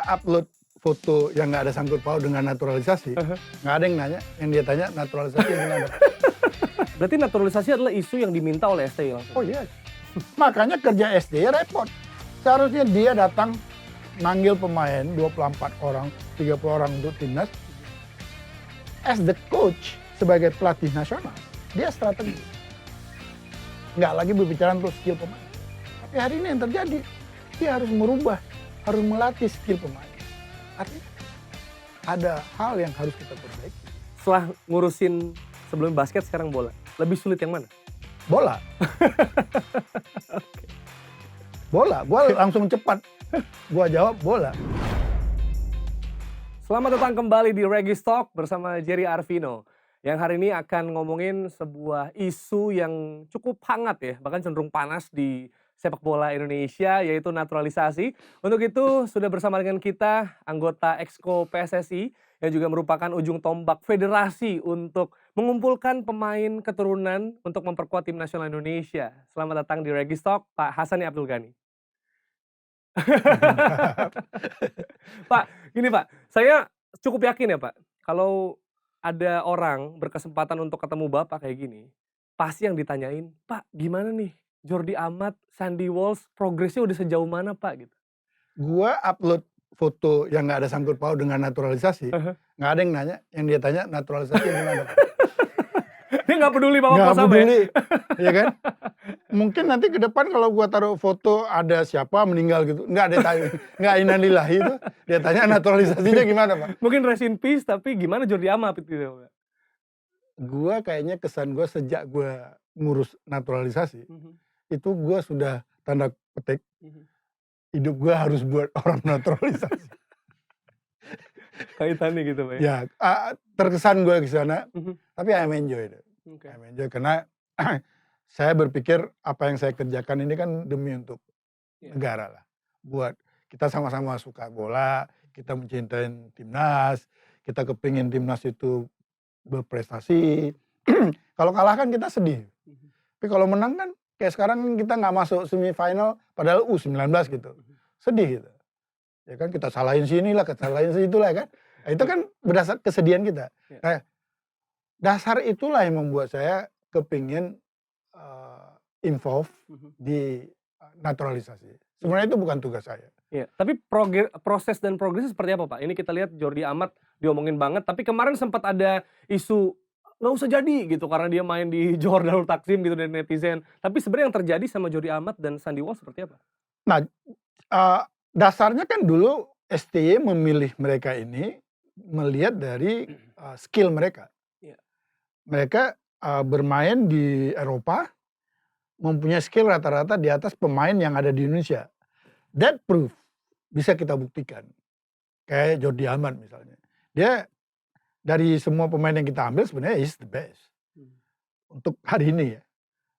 Gua upload foto yang nggak ada sangkut paut dengan naturalisasi, nggak ada yang nanya, yang dia tanya naturalisasi gimana. Berarti naturalisasi adalah isu yang diminta oleh STI langsung? Oh iya, makanya kerja STI repot. Seharusnya dia datang manggil pemain 24 orang, 30 orang untuk timnas. As the coach, sebagai pelatih nasional, dia strategi. Nggak lagi berbicara untuk skill pemain. Tapi hari ini yang terjadi, dia harus merubah, harus melatih skill pemain. Artinya ada hal yang harus kita perbaiki. Setelah ngurusin sebelum basket, sekarang bola. Lebih sulit yang mana? Bola. Bola, gue langsung cepat. Gue jawab bola. Selamat datang kembali di Regis Talk bersama Jerry Arvino. Yang hari ini akan ngomongin sebuah isu yang cukup hangat ya, bahkan cenderung panas di sepak bola Indonesia, yaitu naturalisasi. Untuk itu sudah bersama dengan kita anggota Exco PSSI yang juga merupakan ujung tombak federasi untuk mengumpulkan pemain keturunan untuk memperkuat tim nasional Indonesia. Selamat datang di Regis Talk, Pak Hasani Abdul Ghani. Pak, gini Pak, saya cukup yakin ya Pak, kalau ada orang berkesempatan untuk ketemu Bapak kayak gini, pasti yang ditanyain, Pak gimana nih Jordi Amat, Sandy Walsh, progresnya udah sejauh mana Pak gitu. Gue upload foto yang nggak ada sangkut paut dengan naturalisasi, nggak ada yang nanya, yang dia tanya naturalisasi gimana. Dia nggak peduli Bapak Nggak apa peduli, ya kan? Mungkin nanti ke depan kalau gua taruh foto ada siapa meninggal gitu, nggak ada tanya, nggak innalillahi itu, dia tanya naturalisasinya gimana Pak? Mungkin rest in peace, tapi gimana Jordi Amat gitu Pak? Gua kayaknya kesan gua sejak gua ngurus naturalisasi, itu gua sudah tanda petik, hidup gua harus buat orang naturalisasi. Kaitannya gitu Pak ya? Ya, terkesan gua ke sana, tapi I'm enjoy it. Oke. I'm enjoy karena saya berpikir apa yang saya kerjakan ini kan demi untuk negara lah. Buat kita sama-sama suka bola, kita mencintai timnas, kita kepingin timnas itu berprestasi. Kalau kalah kan kita sedih. Tapi kalau menang kan kayak sekarang kita nggak masuk semifinal padahal U19 gitu. Sedih gitu. Ya kan kita salahin sini lah, kita salahin situ lah kan. Nah, itu kan berdasar kesedihan kita. Nah, dasar itulah yang membuat saya kepingin involve di naturalisasi. Sebenarnya itu bukan tugas saya. Iya, tapi proses dan progresnya seperti apa Pak? Ini kita lihat Jordi Amat diomongin banget, tapi kemarin sempat ada isu nggak usah jadi gitu karena dia main di Johor Darul Takzim gitu dari netizen. Tapi sebenarnya yang terjadi sama Jordi Amat dan Sandy Walsh seperti apa? Nah, dasarnya kan dulu STY memilih mereka ini melihat dari skill mereka. Mereka bermain di Eropa, mempunyai skill rata-rata di atas pemain yang ada di Indonesia. That proof bisa kita buktikan. Kayak Jordi Amat misalnya. Dia dari semua pemain yang kita ambil sebenarnya is the best. Untuk hari ini ya.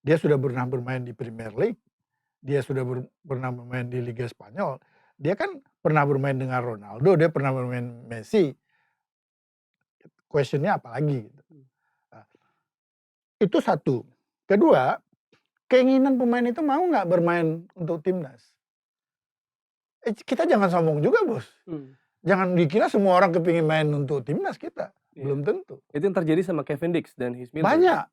Dia sudah pernah bermain di Premier League. Dia sudah pernah bermain di Liga Spanyol. Dia kan pernah bermain dengan Ronaldo. Dia pernah bermain Messi. Questionnya apa lagi? Nah, itu satu. Kedua, keinginan pemain itu mau nggak bermain untuk timnas? Kita jangan sombong juga bos. Jangan dikira semua orang kepingin main untuk timnas kita. Belum tentu. Itu yang terjadi sama Kevin Dix dan His Miller. Banyak.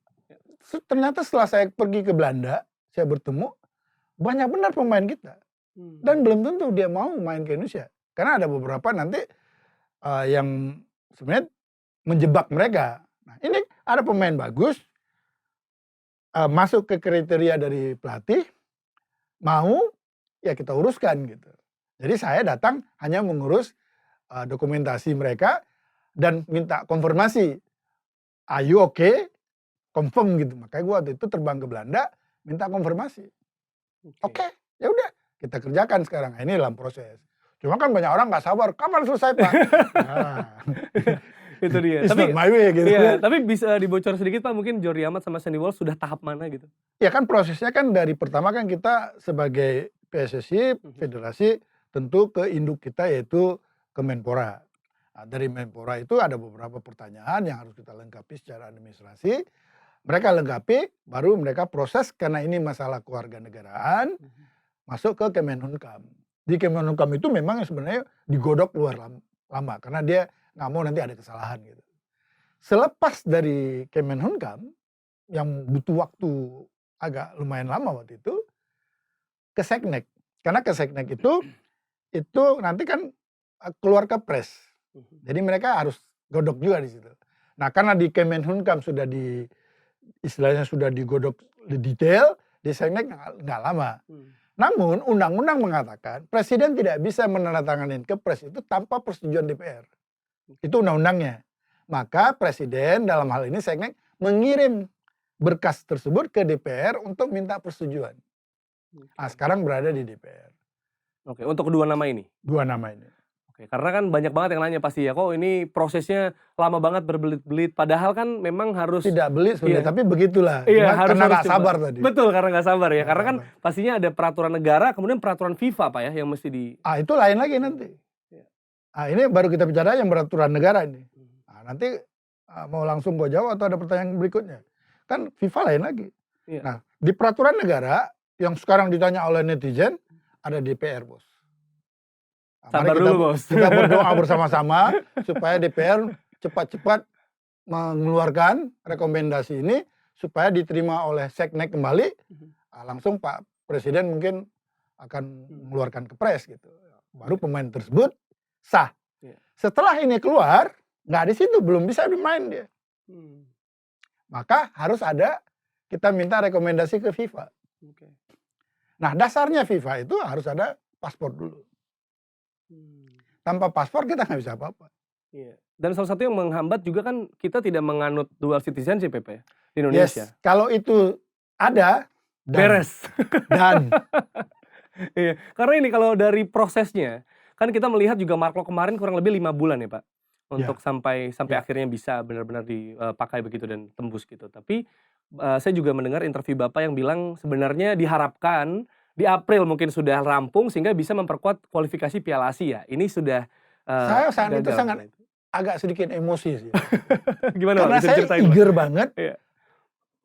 Ternyata setelah saya pergi ke Belanda, saya bertemu, banyak benar pemain kita. Dan belum tentu dia mau main ke Indonesia. Karena ada beberapa nanti yang sebenarnya menjebak mereka. Nah, ini ada pemain bagus, masuk ke kriteria dari pelatih, mau ya kita uruskan gitu. Jadi saya datang hanya mengurus dokumentasi mereka dan minta konfirmasi. Are you okay? Confirm gitu. Makanya gue waktu itu terbang ke Belanda minta konfirmasi. Oke, ya udah kita kerjakan sekarang. Nah, ini dalam proses. Cuma kan banyak orang nggak sabar, kapan selesai Pak? Nah, itu dia. It's Tapi not my way gitu. iya, tapi bisa dibocor sedikit Pak, mungkin Jordi Amat sama Sandy Walsh sudah tahap mana gitu? Ya kan prosesnya kan dari pertama kan kita sebagai PSSI, federasi, tentu ke induk kita yaitu Kemenpora. Nah, dari Menpora itu ada beberapa pertanyaan yang harus kita lengkapi secara administrasi. Mereka lengkapi, baru mereka proses karena ini masalah kewarganegaraan, masuk ke Kemenhunkam. Di Kemenhukam itu memang sebenarnya digodok luar lama karena dia nggak mau nanti ada kesalahan gitu. Selepas dari Kemenhukam yang butuh waktu agak lumayan lama waktu itu, ke Seknek. Karena ke Seknek itu nanti kan keluar Kepres. Jadi mereka harus godok juga di situ. Nah, karena di Kemenhukam sudah istilahnya sudah digodok detail, di Seknek nggak lama. Namun undang-undang mengatakan presiden tidak bisa menandatangani Kepres itu tanpa persetujuan DPR. Itu undang-undangnya. Maka presiden dalam hal ini Seknek mengirim berkas tersebut ke DPR untuk minta persetujuan. Nah, sekarang berada di DPR. Oke, untuk kedua nama ini? Dua nama ini. Oke, karena kan banyak banget yang nanya pasti ya, kok ini prosesnya lama banget berbelit-belit, padahal kan memang harus... Tidak belit sebenarnya, Iya. tapi begitulah. Iya, karena nggak coba. sabar tadi. Betul, karena nggak sabar ya. Nggak Karena kan sabar. pastinya ada peraturan negara, kemudian peraturan FIFA Pak ya, yang mesti di... Itu lain lagi nanti. Iya. Ini baru kita bicara yang peraturan negara ini. Nanti mau langsung gue jawab atau ada pertanyaan berikutnya? Kan FIFA lain lagi. Iya. Nah, di peraturan negara yang sekarang ditanya oleh netizen, ada DPR, Bos. Nah, Sabar dulu, Bos. Kita berdoa bersama-sama supaya DPR cepat-cepat mengeluarkan rekomendasi ini supaya diterima oleh Seknek kembali. Langsung Pak Presiden mungkin akan mengeluarkan Kepres gitu. Baru pemain tersebut sah. Setelah ini keluar, nggak di situ, belum bisa bermain dia. Maka harus ada, kita minta rekomendasi ke FIFA. Nah, dasarnya FIFA itu harus ada paspor dulu. Tanpa paspor kita nggak bisa apa-apa. Iya. Dan salah satu yang menghambat juga kan kita tidak menganut dual citizenship ya Pak ya, di Indonesia. Yes, kalau itu ada, beres. Dan Iya, karena ini kalau dari prosesnya, kan kita melihat juga Mark Klok kemarin kurang lebih 5 bulan ya Pak, untuk sampai akhirnya bisa benar-benar dipakai begitu dan tembus gitu. Tapi saya juga mendengar interview Bapak yang bilang sebenarnya diharapkan di April mungkin sudah rampung sehingga bisa memperkuat kualifikasi Piala Asia. Ini sudah saya saat itu sangat agak sedikit emosi sih. Gimana Karena Pak? Bisa saya diceritain, Pak? eager banget. Iya.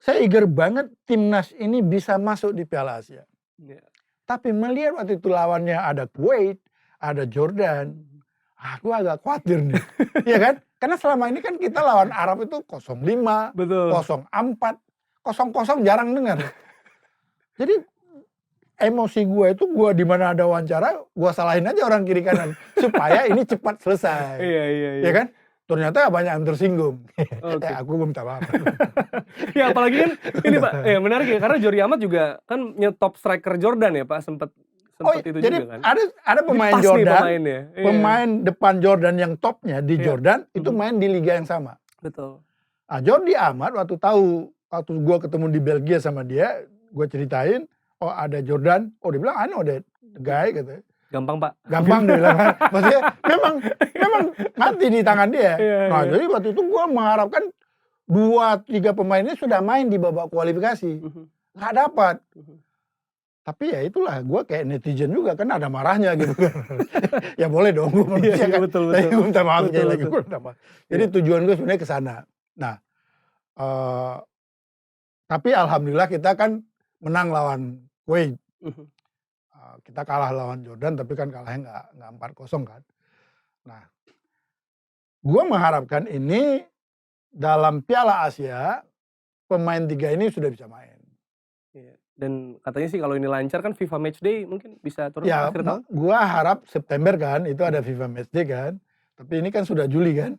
Saya eager banget timnas ini bisa masuk di Piala Asia. Iya. Tapi melihat waktu itu lawannya ada Kuwait, ada Jordan, aku agak khawatir nih. Iya kan? Karena selama ini kan kita lawan Arab itu 0-5, Betul. 0-4, 0-0 jarang dengar. Jadi emosi gue itu, gue di mana ada wawancara, gue salahin aja orang kiri kanan supaya ini cepat selesai. Iya. Ya kan? Ternyata banyak yang tersinggung. Oke. Aku minta maaf. Ya apalagi kan ini Pak, ya menarik ya karena Jordi Amat juga kan nyetop striker Jordan ya Pak, sempat itu jadi juga kan. ada pemain Pas nih Jordan, pemainnya. Iya. pemain depan Jordan yang topnya di Iya. Jordan itu main di liga yang sama. Betul. Nah, Jordi Amat waktu gue ketemu di Belgia sama dia, gue ceritain, oh ada Jordan, oh dia bilang I know that guy gitu. Gampang Pak. Gampang dia bilang, maksudnya memang mati di tangan dia. Iya, Nah iya. jadi waktu itu gue mengharapkan 2-3 pemainnya sudah main di babak kualifikasi, nggak dapat. Tapi ya itulah, gue kayak netizen juga kan ada marahnya gitu kan. Ya boleh dong, gue manusia kan. Betul. Tapi gue minta maaf sekali lagi, Betul. gue minta maaf. Jadi tujuan gue sebenarnya ke sana. Nah, tapi alhamdulillah kita kan menang lawan Kuwait. Kita kalah lawan Jordan, tapi kan kalahnya nggak 4-0 kan. Nah, gue mengharapkan ini dalam Piala Asia pemain 3 ini sudah bisa main. Iya. Dan katanya sih kalau ini lancar kan FIFA Matchday mungkin bisa turun Ya, akhir tahun. gue harap September kan, itu ada FIFA Matchday kan. Tapi ini kan sudah Juli kan.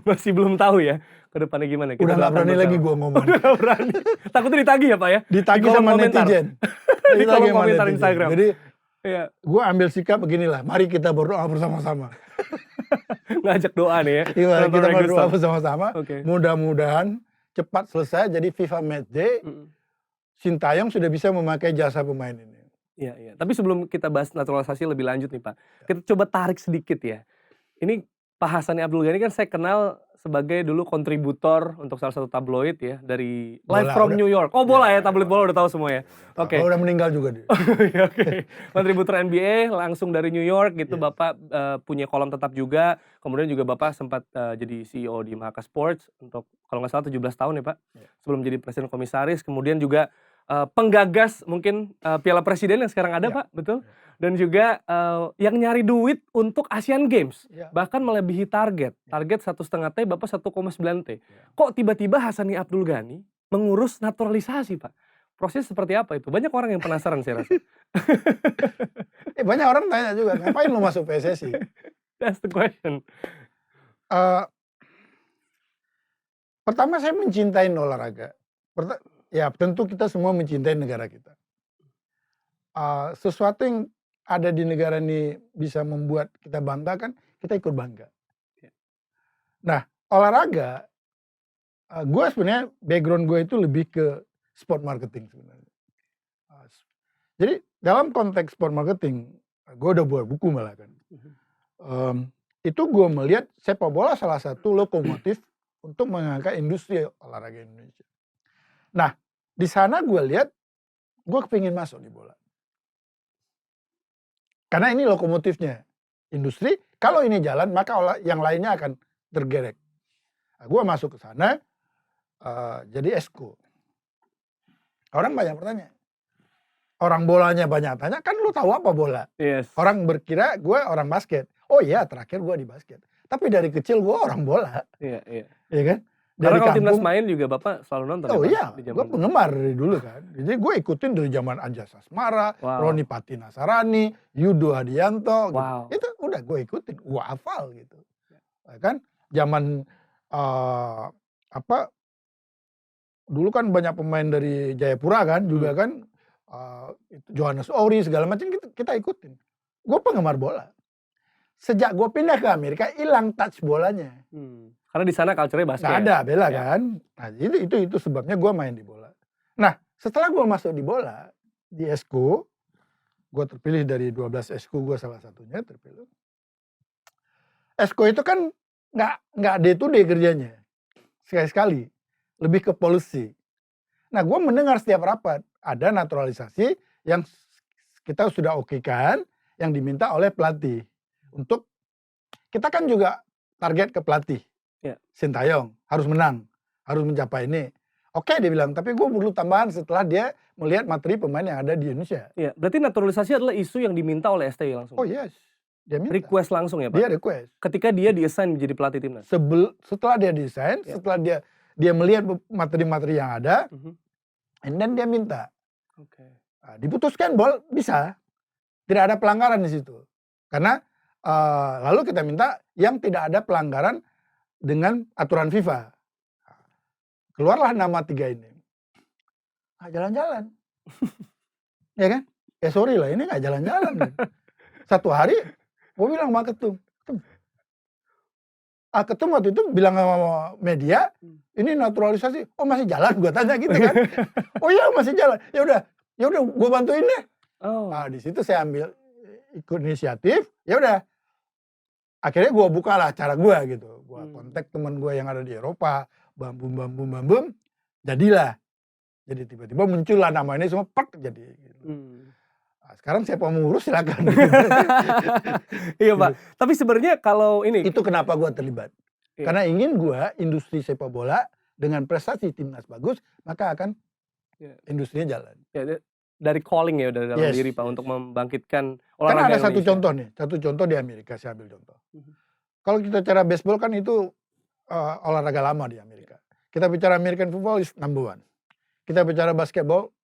Masih belum tahu ya ke depannya gimana. Udah nggak berani lagi gue ngomong. Udah nggak berani. Takutnya ditagih ya Pak ya. Ditagih Di kolom sama komentar. netizen. Di kolom Ditagih sama komentar netizen. Instagram. Jadi Iya. gue ambil sikap beginilah, mari kita berdoa bersama-sama. Ngajak doa nih ya. Iya, Nonton kita Regus berdoa Talk. bersama-sama. Oke. Mudah-mudahan cepat selesai jadi FIFA Matchday. Sintayong sudah bisa memakai jasa pemain ini. Iya. Tapi sebelum kita bahas naturalisasi lebih lanjut nih Pak, kita coba tarik sedikit ya. Ini Pak Hassani Abdul Ghani kan saya kenal sebagai dulu kontributor untuk salah satu tabloid ya, dari Live Bola, from udah. New York. Oh bola ya, tabloid bola udah tahu semua ya. Oke. Kalau udah meninggal juga dia. Oke. Kontributor NBA langsung dari New York gitu. Bapak punya kolom tetap juga. Kemudian juga Bapak sempat jadi CEO di Mahaka Sports untuk kalau nggak salah 17 tahun ya Pak. Sebelum jadi presiden komisaris. Kemudian juga penggagas mungkin Piala Presiden yang sekarang ada Ya. Pak, betul? Dan juga yang nyari duit untuk Asian Games, Ya. bahkan melebihi target. Target 1,5 T, Bapak 1,9 T. Kok tiba-tiba Hassani Abdul Ghani mengurus naturalisasi Pak? Proses seperti apa itu? Banyak orang yang penasaran saya rasa. Banyak orang tanya juga, ngapain lu masuk PSSI? That's the question. Pertama saya mencintai olahraga. Ya tentu kita semua mencintai negara kita. Sesuatu yang ada di negara ini bisa membuat kita bangga kan, kita ikut bangga. Nah, olahraga, gue sebenarnya background gue itu lebih ke sport marketing sebenarnya. Jadi dalam konteks sport marketing, gue udah buat buku malah kan. Itu gue melihat sepak bola salah satu lokomotif untuk mengangkat industri olahraga Indonesia. Nah, di sana gue lihat, gue kepingin masuk di bola. Karena ini lokomotifnya industri. Kalau ini jalan, maka yang lainnya akan tergerek. Nah, gue masuk ke sana, jadi esko. Orang banyak bertanya. Orang bolanya banyak tanya, kan lu tahu apa bola? Yes. Orang berkira gue orang basket. Oh iya, terakhir gue di basket. Tapi dari kecil gue orang bola. Iya, iya. Iya kan? Karena kalau timnas main juga Bapak selalu nonton Oh ya Pak? iya, gue penggemar dari dulu kan. Jadi gue ikutin dari zaman Anja Sasmara, Roni Patinasarani, Yudo Hadianto. Wow. Gitu. Itu udah gue ikutin, gue hafal gitu. Kan zaman dulu kan banyak pemain dari Jayapura kan, juga kan Johannes Ori segala macam kita ikutin. Gue penggemar bola. Sejak gue pindah ke Amerika, hilang touch bolanya. Karena di sana culture-nya basket. Nggak ada bela kan. Nah, itu sebabnya gue main di bola. Nah, setelah gue masuk di bola, di esko, gue terpilih dari 12 esko, gue salah satunya terpilih. Esko itu kan nggak day to day kerjanya. Sekali-sekali. Lebih ke policy. Nah, gue mendengar setiap rapat, ada naturalisasi yang kita sudah okekan, yang diminta oleh pelatih. Untuk, kita kan juga target ke pelatih. Sintayong harus menang, harus mencapai ini. Oke dia bilang, tapi gue perlu tambahan setelah dia melihat materi pemain yang ada di Indonesia. Iya, berarti naturalisasi adalah isu yang diminta oleh STI langsung. Oh yes, dia minta. Request langsung ya Pak? Dia request. Ketika dia di-assign menjadi pelatih timnas? Setelah dia desain, setelah dia melihat materi-materi yang ada, and then dia minta. Nah, diputuskan bisa, tidak ada pelanggaran di situ. Karena lalu kita minta yang tidak ada pelanggaran dengan aturan FIFA. Keluarlah nama 3 ini. Nggak jalan-jalan. Ya kan? Sorry lah, ini nggak jalan-jalan. Satu hari, gue bilang sama ketum. Ketum waktu itu bilang sama media, ini naturalisasi. Oh masih jalan? Gue tanya gitu kan. Oh iya masih jalan. Ya udah, gue bantuin deh. Nah, di situ saya ambil ikut inisiatif. Ya udah. Akhirnya gue bukalah cara gue gitu. Gue kontak teman gue yang ada di Eropa. Bambum. Jadilah. Jadi tiba-tiba muncullah nama ini semua jadi. Gitu. Nah, sekarang siapa mau ngurus silakan. Iya Pak. Tapi sebenarnya kalau ini. Itu kenapa gue terlibat. Karena ingin gue industri sepak bola dengan prestasi timnas bagus. Maka akan industrinya jalan. Dari calling ya dari dalam diri Pak untuk membangkitkan Kan olahraga ada satu Indonesia. satu contoh di Amerika, saya ambil contoh. Kalau kita bicara baseball kan itu olahraga lama di Amerika. Kita bicara American football is number 1. Kita bicara basketball,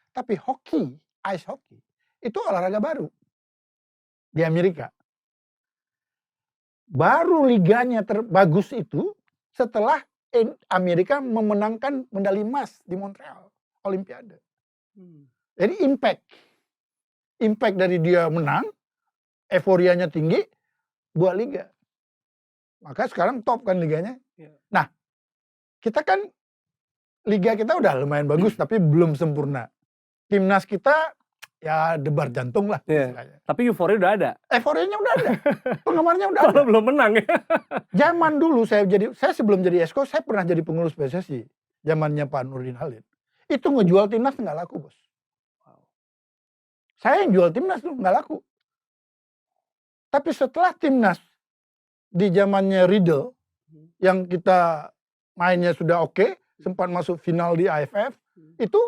tapi hoki, ice hockey itu olahraga baru di Amerika. Baru liganya terbagus itu setelah Amerika memenangkan medali emas di Montreal Olimpiade. Jadi impact dari dia menang, euforianya tinggi, buat liga. Maka sekarang top kan liganya. Nah, kita kan liga kita udah lumayan bagus tapi belum sempurna. Timnas kita ya debar jantung lah. Tapi euforia udah ada. Euforianya udah ada. Penggemarnya udah ada. Kalau belum menang ya. Zaman dulu saya sebelum jadi esko, saya pernah jadi pengurus PSSI. Zamannya Pak Nurdin Halid. Itu ngejual timnas nggak laku bos. Saya yang jual timnas tuh nggak laku. Tapi setelah timnas di zamannya Riedel yang kita mainnya sudah oke, sempat masuk final di AFF, itu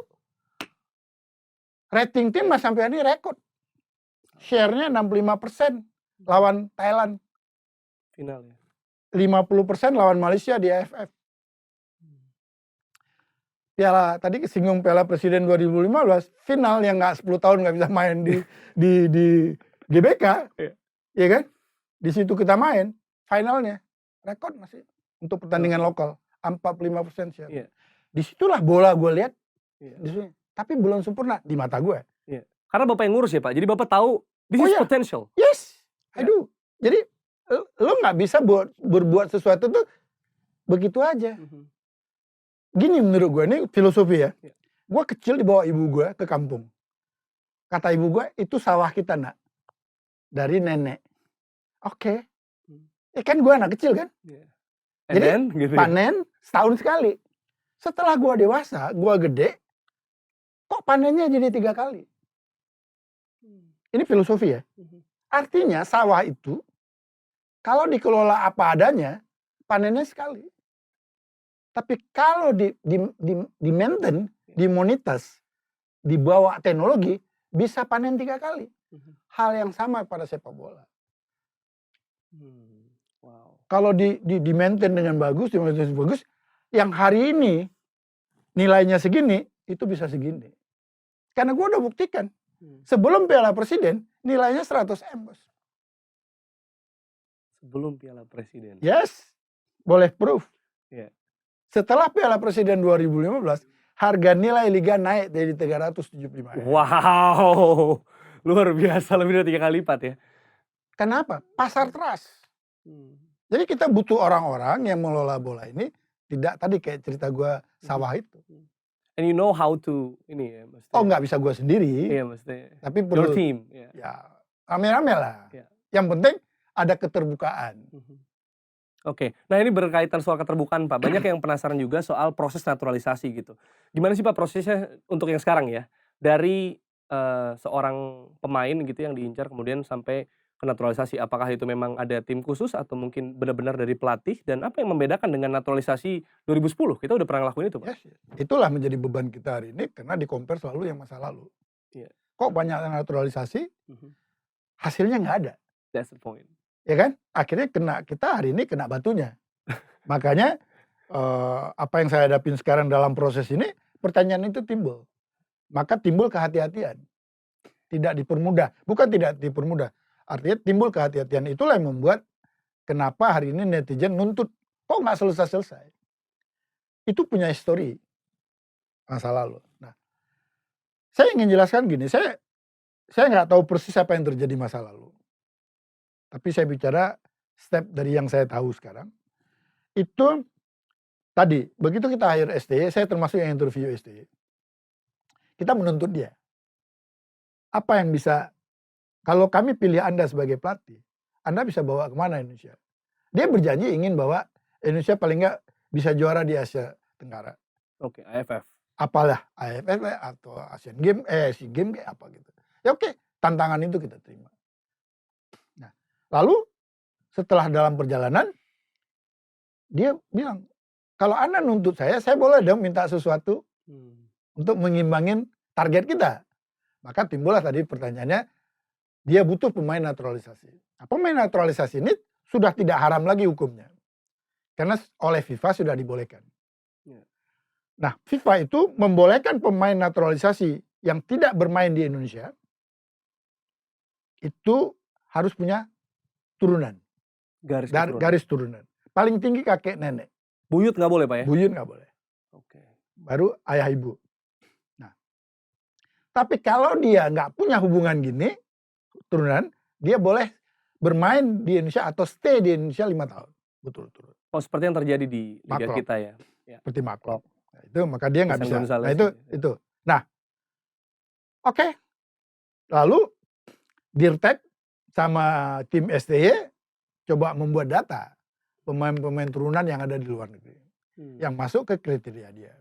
Rating timnas sampai hari ini rekor. Share-nya 65% lawan Thailand. Final ya. 50% lawan Malaysia di AFF. Tadi kesinggung Piala Presiden 2015, final yang nggak 10 tahun nggak bisa main di GBK, ya kan? Di situ kita main, finalnya rekor masih untuk pertandingan lokal 45% share. Iya. Disitulah bola gue lihat, Iya. tapi belum sempurna di mata gue. Iya. Karena Bapak yang ngurus ya Pak, jadi Bapak tahu this is potential. Yes, Ya. aduh. Jadi lo nggak bisa berbuat sesuatu tuh begitu aja. Gini menurut gue, ini filosofi ya. Gue kecil dibawa ibu gue ke kampung. Kata ibu gue, itu sawah kita nak. Dari nenek. Oke. Kan gue anak kecil kan. And Jadi then, gitu ya. panen setahun sekali. Setelah gue dewasa, gue gede, kok panennya jadi 3 kali. Ini filosofi ya. Artinya sawah itu, kalau dikelola apa adanya, panennya sekali. Tapi kalau di maintain, dimonitas, dibawa teknologi, bisa panen 3 kali. Hal yang sama pada sepak bola. Wow. Kalau di maintain dengan bagus, yang hari ini nilainya segini, itu bisa segini. Karena gue udah buktikan, sebelum Piala Presiden, nilainya 100 M. Bos. Sebelum Piala Presiden. Yes, boleh proof. Yeah. Setelah Piala Presiden 2015, harga nilai liga naik dari 375 M. Wow, luar biasa, lebih dari 3 kali lipat ya. Kenapa? Pasar trust. Jadi kita butuh orang-orang yang mengelola bola ini, tidak tadi kayak cerita gue sawah itu. And you know how to ini ya, maksudnya. Oh nggak bisa gue sendiri. Iya maksudnya. Tapi perlu. Your team. Ya rame-rame lah. Yeah. Yang penting ada keterbukaan. Oke, nah ini berkaitan soal keterbukaan Pak. Banyak yang penasaran juga soal proses naturalisasi gitu. Gimana sih Pak prosesnya untuk yang sekarang ya? Dari seorang pemain gitu yang diincar kemudian sampai ke naturalisasi. Apakah itu memang ada tim khusus atau mungkin benar-benar dari pelatih? Dan apa yang membedakan dengan naturalisasi 2010? Kita udah pernah ngelakuin itu Pak. Yes, itulah menjadi beban kita hari ini karena di-compare selalu yang masa lalu. Yeah. Kok banyak naturalisasi, hasilnya nggak ada. That's the point. Ya kan? Akhirnya kita hari ini kena batunya. Makanya apa yang saya hadapin sekarang dalam proses ini, pertanyaan itu timbul. Maka timbul kehati-hatian. Tidak dipermudah. Bukan tidak dipermudah. Artinya timbul kehati-hatian. Itulah yang membuat kenapa hari ini netizen nuntut. Kok nggak selesai-selesai? Itu punya histori masa lalu. Nah, saya ingin jelaskan gini. Saya nggak tahu persis apa yang terjadi masa lalu. Tapi saya bicara step dari yang saya tahu sekarang. Itu tadi, begitu kita hire STY, saya termasuk yang interview STY. Kita menuntut dia. Apa yang bisa, kalau kami pilih Anda sebagai pelatih, Anda bisa bawa kemana Indonesia? Dia berjanji ingin bawa Indonesia paling nggak bisa juara di Asia Tenggara. Oke, AFF. Apalah, AFF atau Asian Games, SEA Games kayak apa gitu. Ya oke, tantangan itu kita terima. Nah, lalu setelah dalam perjalanan, dia bilang, kalau Anda nuntut saya boleh dong minta sesuatu untuk mengimbangin target kita. Maka timbullah tadi pertanyaannya, dia butuh pemain naturalisasi. Nah, pemain naturalisasi ini sudah tidak haram lagi hukumnya. Karena oleh FIFA sudah dibolehkan. Nah, FIFA itu membolehkan pemain naturalisasi yang tidak bermain di Indonesia, itu harus punya turunan. Garis turunan. Paling tinggi kakek nenek. Buyut nggak boleh Pak ya? Buyut nggak boleh. Oke. Baru ayah ibu. Nah, tapi kalau dia nggak punya hubungan gini, turunan, dia boleh bermain di Indonesia atau stay di Indonesia 5 tahun. Betul-betul. Oh seperti yang terjadi di liga kita ya? Seperti Maklop. Nah, itu maka dia nggak bisa. Gonzales Nah itu. Nah, oke. Lalu Dirtek sama tim STY coba membuat data pemain-pemain turunan yang ada di luar negeri yang masuk ke kriteria dia.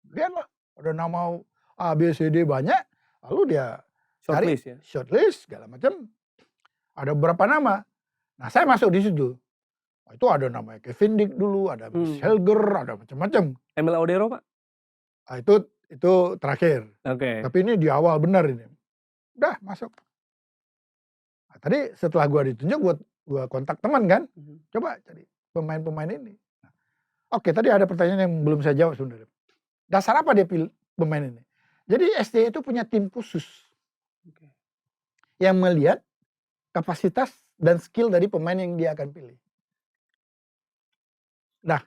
Lihatlah, ada nama A, B, C, D banyak, lalu dia cari shortlist ya? Shortlist segala macam. Ada beberapa nama. Nah, saya masuk di situ. Itu ada namanya Kevin Dick dulu, ada Helger, ada macam-macam. Emil Audero Pak? Nah, itu itu terakhir. Oke. Tapi ini di awal benar ini. Udah masuk. Nah, tadi setelah gua ditunjuk, gua kontak teman kan, coba cari pemain-pemain ini. Oke, tadi ada pertanyaan yang belum saya jawab sebenarnya. Dasar apa dia pilih pemain ini? Jadi STY itu punya tim khusus Oke. yang melihat kapasitas dan skill dari pemain yang dia akan pilih. Nah,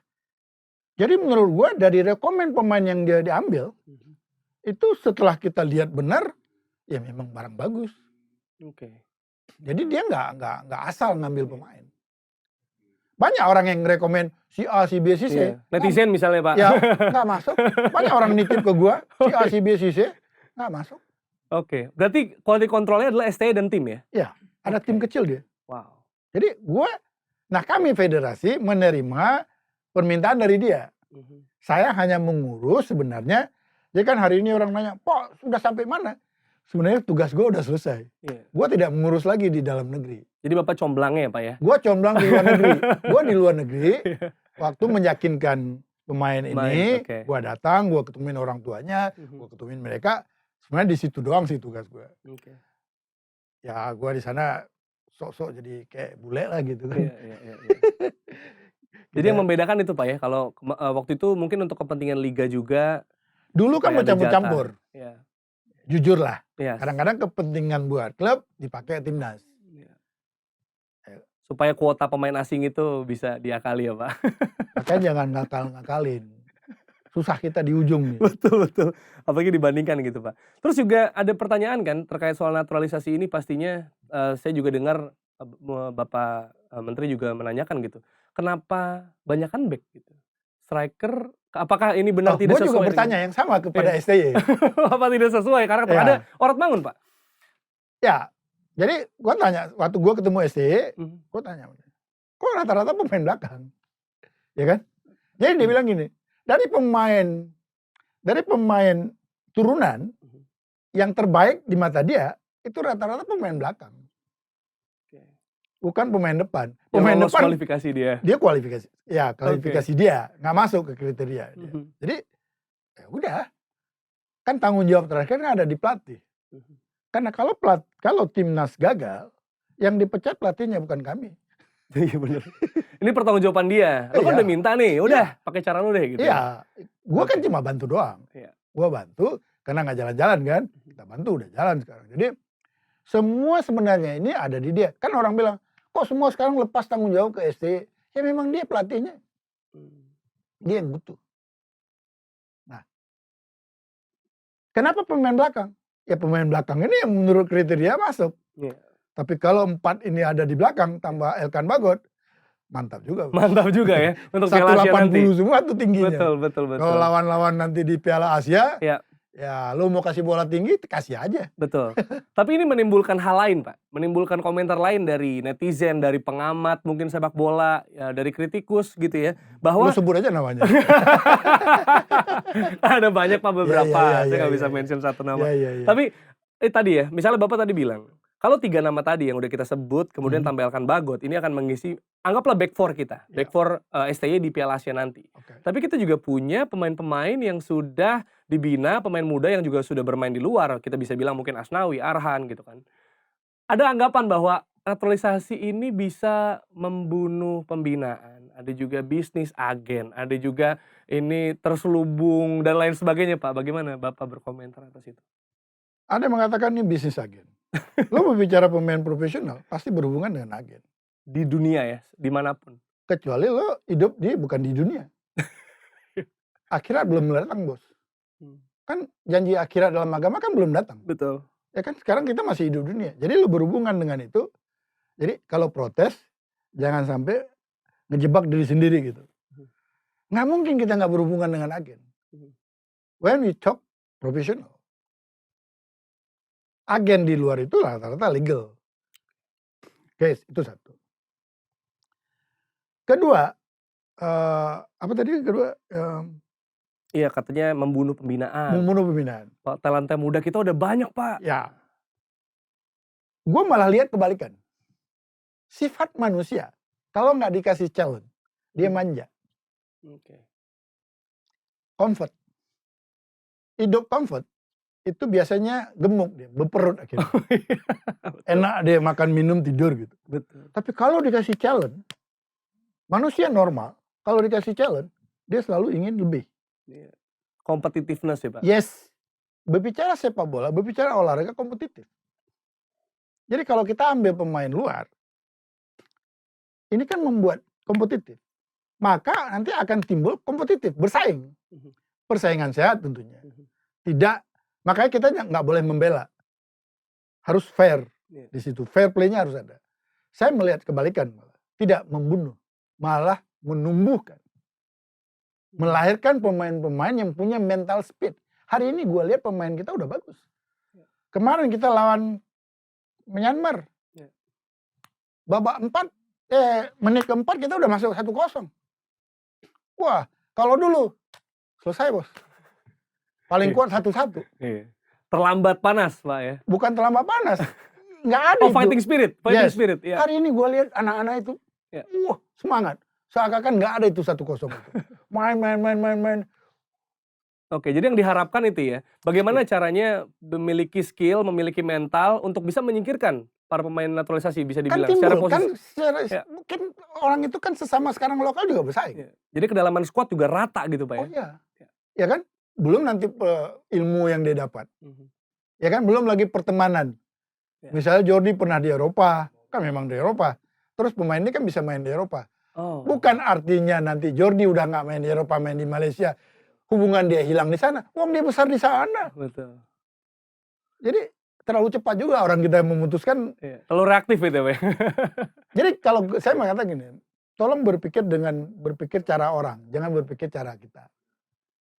jadi menurut gua dari rekomen pemain yang dia diambil, itu setelah kita lihat benar, ya memang barang bagus. Oke. Jadi dia nggak asal ngambil pemain. Banyak orang yang rekomen si A, si B, si C. Iya. Netizen misalnya Pak. Ya nggak masuk. Banyak orang nitip ke gua si A, si B, si C nggak masuk. Oke. Berarti quality controlnya adalah STY dan tim ya? Ya, ada tim kecil dia. Wow. Jadi kami federasi menerima permintaan dari dia. Saya hanya mengurus sebenarnya. Jadi kan hari ini orang nanya, Pak sudah sampai mana? Sebenarnya tugas gue udah selesai. Iya. Gue tidak mengurus lagi di dalam negeri. Jadi Bapak comblangnya ya Pak ya? Gue comblang di luar negeri. Gue di luar negeri, waktu meyakinkan pemain ini, Oke. gue datang, gue ketemuin orang tuanya, gue ketemuin mereka. Sebenarnya di situ doang sih tugas gue. Oke. Ya gue di sana sok-sok jadi kayak bule lah gitu kan. Iya. Jadi yang membedakan itu Pak ya, kalau waktu itu mungkin untuk kepentingan liga juga. Dulu kan mau supaya ada campur-campur. Iya. Jujur lah. Iya. Kadang-kadang kepentingan buat klub dipakai timnas. Iya. Supaya kuota pemain asing itu bisa diakali ya Pak. Makanya jangan ngakal-ngakalin. Susah kita di ujung nih. Betul. Apalagi dibandingkan gitu Pak. Terus juga ada pertanyaan kan terkait soal naturalisasi ini, pastinya saya juga dengar Bapak Menteri juga menanyakan gitu. Kenapa banyakan back gitu? Striker, apakah ini benar tidak sesuai? Gue juga bertanya yang sama kepada STY. Apa tidak sesuai? Karena ada Orad Mangun Pak. Ya, jadi gue tanya, waktu gue ketemu STY, gue tanya, kok rata-rata pemain belakang? Ya kan? Jadi dia bilang gini, dari pemain turunan, yang terbaik di mata dia, itu rata-rata pemain belakang. Bukan pemain depan. Pemain depan kualifikasi dia. Dia kualifikasi. Ya, kualifikasi dia nggak masuk ke kriteria dia. Jadi ya udah. Kan tanggung jawab terakhir ada di pelatih. Karena kalau timnas gagal, yang dipecat pelatihnya bukan kami. Iya benar. Ini pertanggungjawaban dia. Lo kan udah minta nih, udah pakai cara lo deh gitu. Iya. Gua kan cuma bantu doang. Gua bantu karena nggak jalan-jalan kan. Kita bantu udah jalan sekarang. Jadi semua sebenarnya ini ada di dia. Kan orang bilang, kok semua sekarang lepas tanggung jawab ke STY? Ya memang dia pelatihnya. Dia yang butuh. Nah, kenapa pemain belakang? Ya pemain belakang ini yang menurut kriteria masuk. Tapi kalau 4 ini ada di belakang tambah Elkan Bagot, mantap juga. Mantap juga ya untuk Piala Asia nanti. 180 semua tuh tingginya. Betul. Kalau lawan-lawan nanti di Piala Asia, ya lu mau kasih bola tinggi, kasih aja. Betul. Tapi ini menimbulkan hal lain Pak. Menimbulkan komentar lain dari netizen, dari pengamat mungkin sepak bola, ya, dari kritikus gitu ya. Bahwa lu sebut aja namanya. ada banyak Pak beberapa. Saya nggak bisa ya. mention satu nama. Ya. Tapi tadi ya, misalnya Bapak tadi bilang, kalau 3 nama tadi yang udah kita sebut, kemudian tampilkan Bagot, ini akan mengisi, anggaplah back 4 kita. Back 4 STY di Piala Asia nanti. Tapi kita juga punya pemain-pemain yang sudah dibina, pemain muda yang juga sudah bermain di luar. Kita bisa bilang mungkin Asnawi, Arhan gitu kan. Ada anggapan bahwa naturalisasi ini bisa membunuh pembinaan. Ada juga bisnis agen, ada juga ini terselubung dan lain sebagainya Pak. Bagaimana Bapak berkomentar atas itu? Ada yang mengatakan ini bisnis agen. Lo berbicara pemain profesional, pasti berhubungan dengan agen. Di dunia ya, dimanapun. Kecuali lo hidup bukan di dunia. Akhirat belum datang bos. Kan janji akhirat dalam agama kan belum datang. Betul. Ya kan sekarang kita masih hidup dunia. Jadi lo berhubungan dengan itu. Jadi kalau protes, jangan sampai ngejebak diri sendiri gitu. Nggak mungkin kita nggak berhubungan dengan agen. When we talk profesional. Agen di luar itu rata-rata legal. Oke, itu satu. Kedua, apa tadi kedua? Iya katanya membunuh pembinaan. Membunuh pembinaan. Pak, talenta muda kita udah banyak Pak. Ya. Gue malah lihat kebalikan. Sifat manusia, kalau nggak dikasih challenge, dia manja. Comfort. hidup comfort itu biasanya gemuk dia, berperut akhirnya. Betul. Enak dia makan, minum, tidur gitu. Betul. Tapi kalau dikasih challenge, manusia normal kalau dikasih challenge, dia selalu ingin lebih. Iya. Competitiveness ya, Pak? Yes. Berbicara sepak bola, berbicara olahraga kompetitif. Jadi kalau kita ambil pemain luar, ini kan membuat kompetitif. Maka nanti akan timbul kompetitif, bersaing. Persaingan sehat tentunya. Tidak, makanya kita nggak boleh membela. Harus fair di situ. Fair play-nya harus ada. Saya melihat kebalikan malah. Tidak membunuh, malah menumbuhkan. Melahirkan pemain-pemain yang punya mental speed. Hari ini gue lihat pemain kita udah bagus. Kemarin kita lawan Myanmar. Babak 4, menit keempat kita udah masuk 1-0. Wah, kalau dulu selesai bos. Paling kuat 1-1. Terlambat panas, Pak ya? Bukan terlambat panas. Nggak ada Oh, itu. fighting spirit. Fighting spirit. Ya. Hari ini gue lihat anak-anak itu, wah semangat. Seakan-akan nggak ada itu 1-0 itu. Main. Oke, jadi yang diharapkan itu ya, bagaimana caranya memiliki skill, memiliki mental untuk bisa menyingkirkan para pemain naturalisasi bisa Kan dibilang secara timbul, posisi. mungkin orang itu kan sesama sekarang lokal juga bersaing. Jadi kedalaman squad juga rata gitu Pak ya? Oh iya. Ya kan? Belum nanti ilmu yang dia dapat. Ya kan? Belum lagi pertemanan. Misalnya Jordi pernah di Eropa, kan memang di Eropa. Terus pemain ini kan bisa main di Eropa. Bukan artinya nanti Jordi udah nggak main di Eropa, main di Malaysia, hubungan dia hilang di sana. Wong dia besar di sana. Betul. Jadi terlalu cepat juga orang kita memutuskan. Terlalu reaktif itu Pak. Jadi kalau saya mengatakan gini, tolong berpikir cara orang, jangan berpikir cara kita.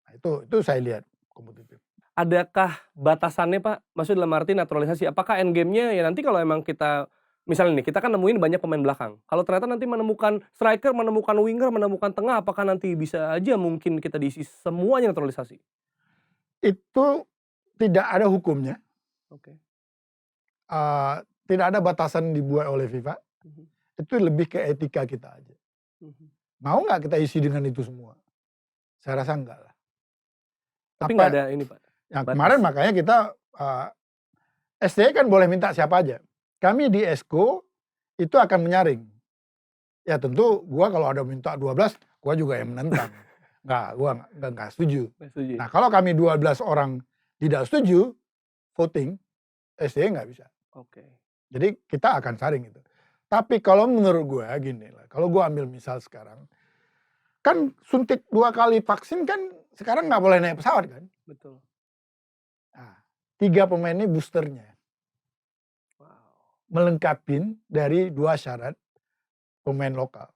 Nah, itu saya lihat kompetitif. Adakah batasannya Pak? Maksud dalam arti naturalisasi, apakah endgame-nya ya nanti kalau emang kita, misalnya nih, kita kan nemuin banyak pemain belakang. Kalau ternyata nanti menemukan striker, menemukan winger, menemukan tengah, apakah nanti bisa aja mungkin kita diisi semuanya naturalisasi? Itu tidak ada hukumnya. Tidak ada batasan dibuat oleh FIFA. Itu lebih ke etika kita aja. Mau nggak kita isi dengan itu semua? Saya rasa enggak lah. Tapi nggak ada ini Pak? Yang kemarin makanya kita, SDE kan boleh minta siapa aja. Kami di Esko itu akan menyaring. Ya tentu gua kalau ada minta 12, gua juga yang menentang. Gua nggak setuju. Nah kalau kami 12 orang tidak setuju, voting, SDE nggak bisa. Jadi kita akan saring itu. Tapi kalau menurut gua gini lah, kalau gua ambil misal sekarang, kan suntik 2 kali vaksin kan sekarang nggak boleh naik pesawat kan? Betul. Nah, 3 pemain ini boosternya. Melengkapin dari 2 syarat pemain lokal.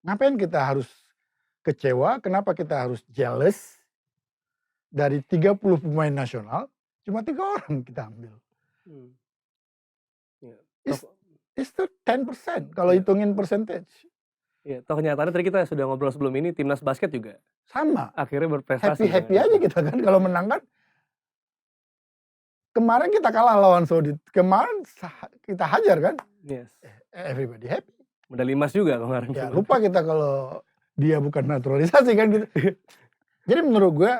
Ngapain kita harus kecewa? Kenapa kita harus jealous? Dari 30 pemain nasional, cuma 3 orang kita ambil. Itu 10% kalau hitungin percentage. Iya, toh kenyataannya tadi kita sudah ngobrol sebelum ini, timnas basket juga sama. akhirnya berprestasi. Happy aja kita kan kalau menang kan. Kemarin kita kalah lawan Saudi. Kemarin kita hajar kan. Yes. Everybody happy. Medali emas juga kemarin. Ya lupa kita kalau dia bukan naturalisasi kan gitu. Jadi menurut gue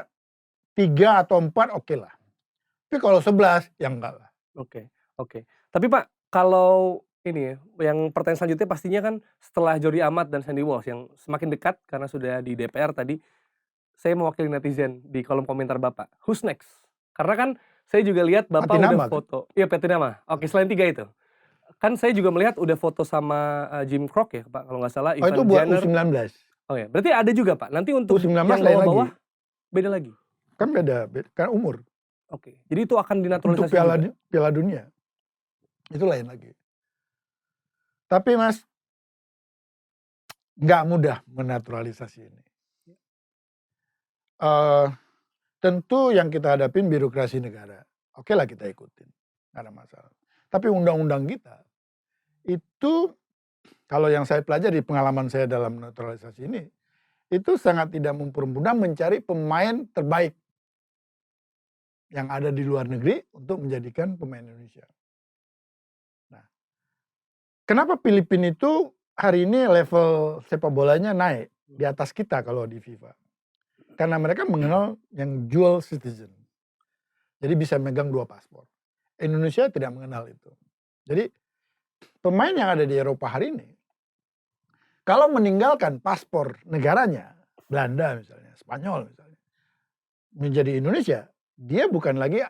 3 atau 4 oke lah. Tapi kalau 11 ya enggak lah. Oke. Tapi Pak, kalau ini ya, yang pertanyaan selanjutnya pastinya kan setelah Jordi Amat dan Sandy Walsh yang semakin dekat karena sudah di DPR tadi, saya mewakili netizen di kolom komentar Bapak. Who's next? Karena kan saya juga lihat Bapak udah foto. Iya, Petinama. Oke, selain 3 itu. Kan saya juga melihat udah foto sama Jim Crock ya Pak, kalau nggak salah. Oh itu buat U19. Oh ya, berarti ada juga Pak. Nanti untuk U19 yang bawah-bawah beda lagi? Kan beda, kan umur. Oke, jadi itu akan dinaturalisasi untuk Piala Dunia. Itu lain lagi. Tapi Mas, nggak mudah menaturalisasi ini. Tentu yang kita hadapin birokrasi negara. Oke lah kita ikutin, nggak ada masalah. Tapi undang-undang kita, itu kalau yang saya pelajari pengalaman saya dalam naturalisasi ini, itu sangat tidak mempermudah mencari pemain terbaik yang ada di luar negeri untuk menjadikan pemain Indonesia. Nah, kenapa Filipina itu hari ini level sepak bolanya naik di atas kita kalau di FIFA? Karena mereka mengenal yang dual citizen. Jadi bisa megang 2 paspor. Indonesia tidak mengenal itu. Jadi pemain yang ada di Eropa hari ini, kalau meninggalkan paspor negaranya, Belanda misalnya, Spanyol misalnya, menjadi Indonesia, dia bukan lagi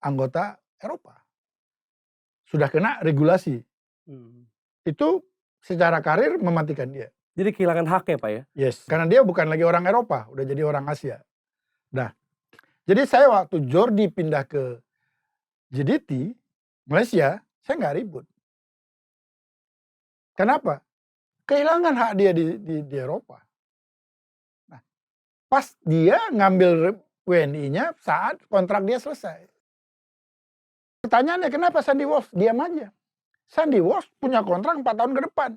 anggota Eropa. Sudah kena regulasi. Itu secara karir mematikan dia. Jadi kehilangan haknya, Pak, ya? Yes, karena dia bukan lagi orang Eropa, udah jadi orang Asia. Nah, jadi saya waktu Jordi pindah ke JDT, Malaysia, saya nggak ribut. Kenapa? Kehilangan hak dia di Eropa. Nah, pas dia ngambil WNI-nya saat kontrak dia selesai. Pertanyaannya kenapa Sandy Walsh diam aja? Sandy Walsh punya kontrak 4 tahun ke depan.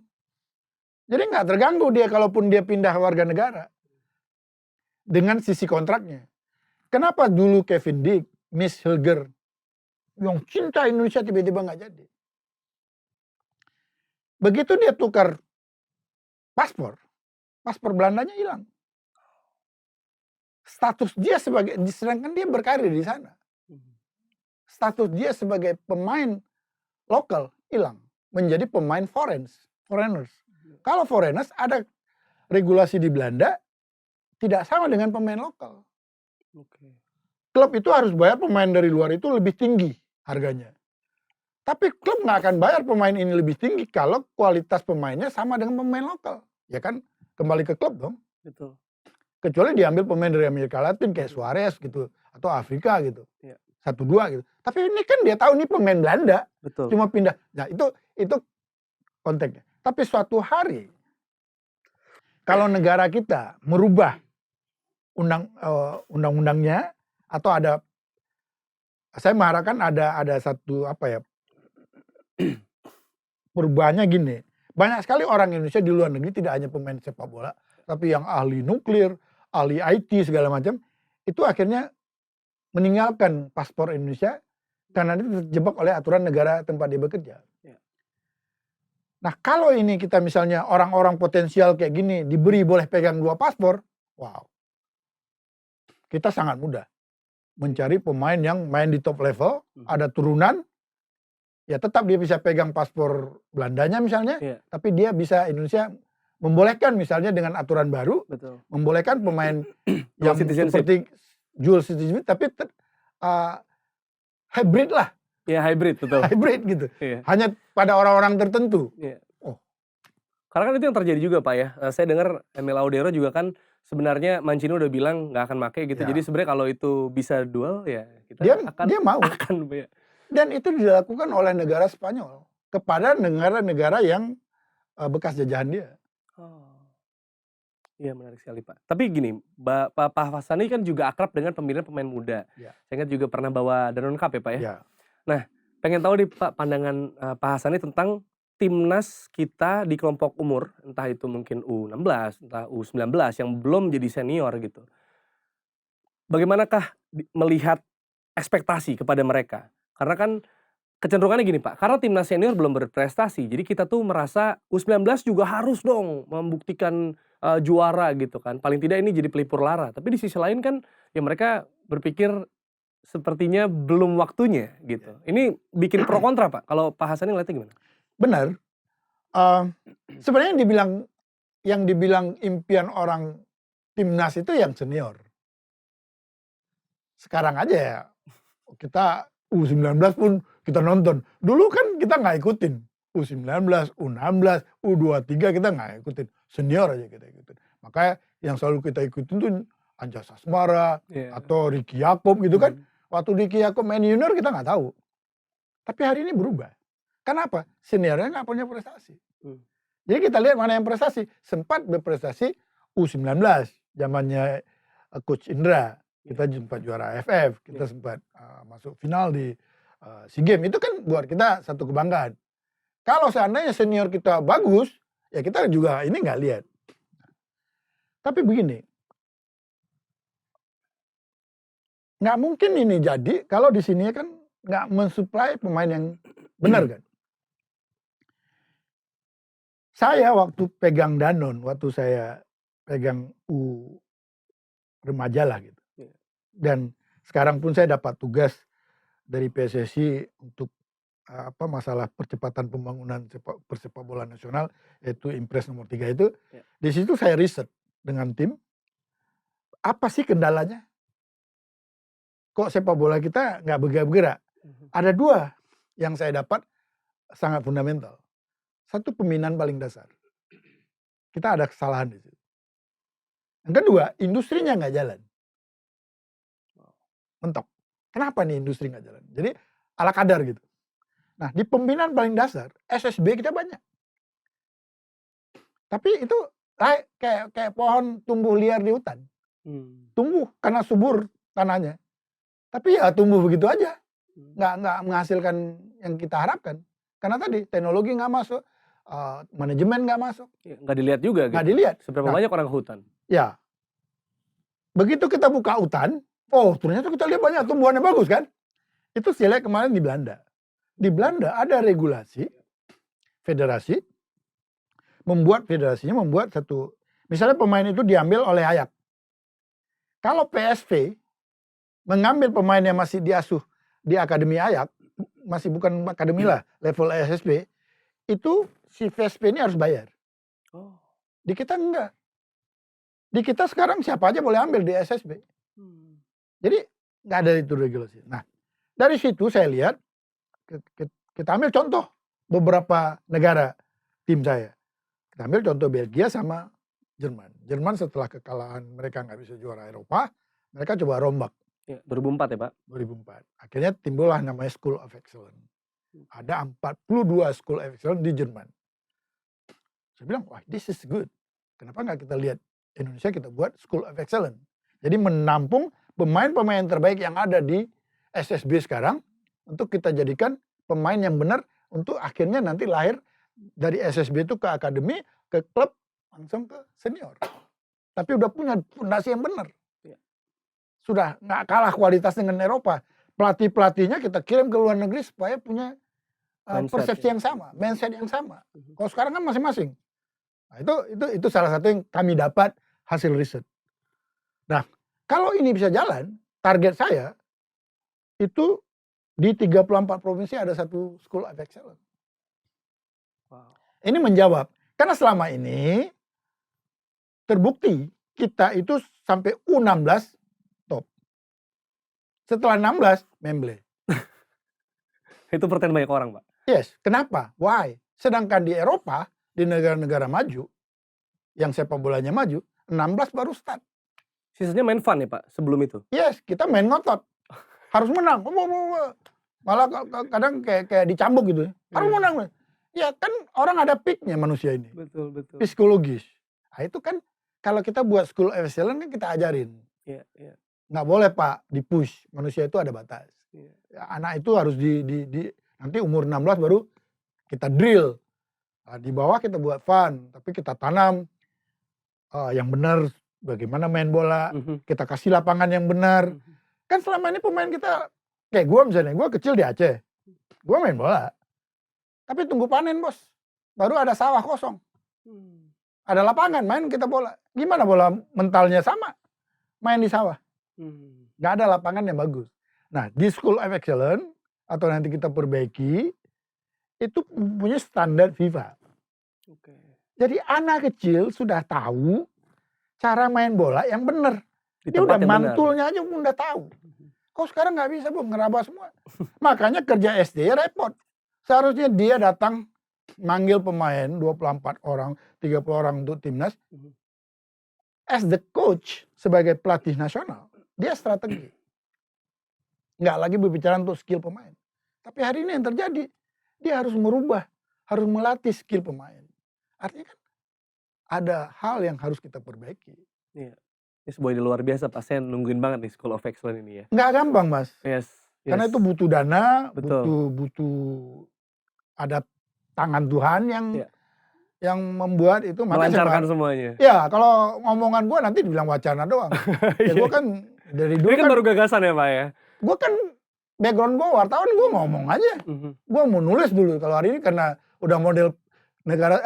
Jadi nggak terganggu dia kalaupun dia pindah warga negara. Dengan sisi kontraknya. Kenapa dulu Kevin Dick, Miss Hilger, yang cinta Indonesia tiba-tiba nggak jadi? Begitu dia tukar paspor Belandanya hilang. Status dia sebagai, sedangkan dia berkarir di sana. Status dia sebagai pemain lokal hilang. Menjadi pemain foreigners. Kalau foreigners ada regulasi di Belanda, tidak sama dengan pemain lokal. Klub itu harus bayar pemain dari luar itu lebih tinggi harganya. Tapi klub nggak akan bayar pemain ini lebih tinggi kalau kualitas pemainnya sama dengan pemain lokal. Ya kan, kembali ke klub dong. Betul. Kecuali diambil pemain dari Amerika Latin kayak Suarez gitu, atau Afrika gitu. Iya. 1-2 gitu. Tapi ini kan dia tahu ini pemain Belanda. Betul. Cuma pindah. Nah itu konteksnya. Tapi suatu hari kalau negara kita merubah undang-undangnya atau ada, saya mengharapkan ada satu perubahannya gini. Banyak sekali orang Indonesia di luar negeri tidak hanya pemain sepak bola, tapi yang ahli nuklir, ahli IT segala macam, itu akhirnya meninggalkan paspor Indonesia karena dia terjebak oleh aturan negara tempat dia bekerja. Ya. Nah kalau ini kita misalnya orang-orang potensial kayak gini diberi boleh pegang 2 paspor, wow, kita sangat mudah mencari pemain yang main di top level, ada turunan, ya tetap dia bisa pegang paspor Belandanya misalnya, tapi dia bisa Indonesia membolehkan misalnya dengan aturan baru, Betul. membolehkan pemain yang seperti dual citizenship, tapi hybrid lah. Ya hybrid, betul. Hybrid gitu. Iya. Hanya pada orang-orang tertentu. Iya. Karena kan itu yang terjadi juga, Pak, ya. Saya dengar Emil Audero juga kan sebenarnya Mancini udah bilang nggak akan make gitu. Jadi sebenarnya kalau itu bisa dual ya kita dia mau. Ya. Dan itu dilakukan oleh negara Spanyol kepada negara-negara yang bekas jajahan dia. Iya menarik sekali, Pak. Tapi gini, Pak Hassani kan juga akrab dengan pemilihan pemain muda. Saya ingat juga pernah bawa Danone Cup ya, Pak, ya. Nah, pengen tahu nih Pak pandangan Pak Hassani tentang timnas kita di kelompok umur, entah itu mungkin U16, entah U19 yang belum jadi senior gitu. Bagaimanakah melihat ekspektasi kepada mereka? Karena kan kecenderungannya gini, Pak, karena timnas senior belum berprestasi, jadi kita tuh merasa U19 juga harus dong membuktikan juara gitu kan. Paling tidak ini jadi pelipur lara. Tapi di sisi lain kan ya mereka berpikir sepertinya belum waktunya gitu. Ini bikin pro kontra, Pak. Kalau Pak Hassani ngeliatnya gimana? Benar. Sebenarnya yang dibilang impian orang timnas itu yang senior. Sekarang aja ya kita U19 pun kita nonton. Dulu kan kita nggak ikutin. U19, U16, U23 kita nggak ikutin. Senior aja kita ikutin. Makanya yang selalu kita ikutin tuh Anja Sasmara atau Ricky Yacob gitu kan. Waktu Ricky Yacob main junior kita nggak tahu. Tapi hari ini berubah. Kenapa? Seniornya nggak punya prestasi. Jadi kita lihat mana yang prestasi. Sempat berprestasi U19. Zamannya Coach Indra. Kita sempat juara AFF. Kita sempat masuk final di SEA Games. Itu kan buat kita satu kebanggaan. Kalau seandainya senior kita bagus, ya kita juga ini nggak lihat. Tapi begini. Nggak mungkin ini jadi kalau di sini kan nggak mensuplai pemain yang benar kan. Saya waktu pegang Danone, waktu saya pegang remaja lah gitu. Iya. Dan sekarang pun saya dapat tugas dari PSSI untuk masalah percepatan pembangunan persepak bola nasional, yaitu Impres nomor 3 itu. Iya. Di situ saya riset dengan tim, apa sih kendalanya? Kok sepak bola kita nggak bergerak-gerak? Ada 2 yang saya dapat sangat fundamental. Satu, pembinaan paling dasar. Kita ada kesalahan di situ. Yang kedua, industrinya nggak jalan. Mentok. Kenapa nih industri nggak jalan? Jadi ala kadar gitu. Nah, di pembinaan paling dasar, SSB kita banyak. Tapi itu kayak pohon tumbuh liar di hutan. Tumbuh karena subur tanahnya. Tapi ya tumbuh begitu aja. Nggak menghasilkan yang kita harapkan. Karena tadi teknologi nggak masuk, manajemen nggak masuk. Nggak dilihat juga gitu. Nggak dilihat. Seberapa banyak orang ke hutan. Ya. Begitu kita buka hutan, ternyata kita lihat banyak tumbuhannya bagus kan. Itu saya lihat kemarin di Belanda. Di Belanda ada regulasi, federasi, federasinya membuat satu, misalnya pemain itu diambil oleh Ajax. Kalau PSV mengambil pemain yang masih diasuh di akademi Ajax, masih bukan akademi lah, level SSB, itu si PSV ini harus bayar. Di kita enggak. Di kita sekarang siapa aja boleh ambil di SSB. Jadi nggak ada itu regulasi. Nah, dari situ saya lihat, kita ambil contoh beberapa negara tim saya. Kita ambil contoh Belgia sama Jerman. Jerman setelah kekalahan mereka nggak bisa juara Eropa, mereka coba rombak. 2004 ya Pak? 2004. Akhirnya timbullah namanya School of Excellence. Ada 42 School of Excellence di Jerman. Saya bilang, wah this is good. Kenapa nggak kita lihat Indonesia kita buat School of Excellence. Jadi menampung pemain-pemain terbaik yang ada di SSB sekarang untuk kita jadikan pemain yang benar untuk akhirnya nanti lahir dari SSB itu ke akademi, ke klub, langsung ke senior. Tapi udah punya fondasi yang benar. Sudah nggak kalah kualitas dengan Eropa. Pelatih-pelatihnya kita kirim ke luar negeri supaya punya persepsi yang sama, mindset yang sama. Kalau sekarang kan masing-masing. Nah, itu salah satu yang kami dapat hasil riset. Nah, kalau ini bisa jalan, target saya itu di 34 provinsi ada satu School of Excellence. Wow. Ini menjawab, karena selama ini terbukti kita itu sampai U16 top. Setelah 16, memble. Itu pertanyaan banyak orang, Pak. Yes, kenapa? Why? Sedangkan di Eropa, di negara-negara maju, yang sepak bolanya maju, 16 baru start. Sisanya main fun ya Pak, sebelum itu? Yes, kita main ngotot. Harus menang. Malah kadang kayak dicambuk gitu. Harus menang. Ya kan orang ada peaknya manusia ini. Betul. Psikologis. Nah itu kan kalau kita buat School of Excellence kan kita ajarin. Iya. Nggak boleh Pak di-push. Manusia itu ada batas. Ya, anak itu harus nanti umur 16 baru kita drill. Nah, di bawah kita buat fun. Tapi kita tanam yang benar. Bagaimana main bola, kita kasih lapangan yang benar. Kan selama ini pemain kita, kayak gue misalnya, gue kecil di Aceh. Gue main bola. Tapi tunggu panen bos. Baru ada sawah kosong. Ada lapangan, main kita bola. Gimana bola mentalnya sama? Main di sawah. Gak ada lapangan yang bagus. Nah di School of Excellence, atau nanti kita perbaiki, itu punya standar FIFA. Jadi anak kecil sudah tahu cara main bola yang benar. Dia udah mantulnya aja udah tahu. Kok sekarang nggak bisa Bu, ngeraba semua. Makanya kerja SD repot. Seharusnya dia datang manggil pemain 24 orang, 30 orang untuk timnas. As the coach sebagai pelatih nasional, dia strategi. Nggak lagi berbicara untuk skill pemain. Tapi hari ini yang terjadi, dia harus merubah, harus melatih skill pemain. Artinya kan ada hal yang harus kita perbaiki. Iya. Ini sebuah ide luar biasa Pak. Saya nungguin banget nih School of Excellence ini ya. Nggak gampang Mas. Yes. Karena itu butuh dana, Betul. butuh ada tangan Tuhan yang membuat itu. Melancarkan semuanya. Ya kalau ngomongan gue nanti dibilang wacana doang. Ya gue kan dari dulu ini kan baru gagasan ya Pak ya. Gue kan background gue wartawan, gue ngomong aja. Gue mau nulis dulu. Kalau hari ini karena udah model negara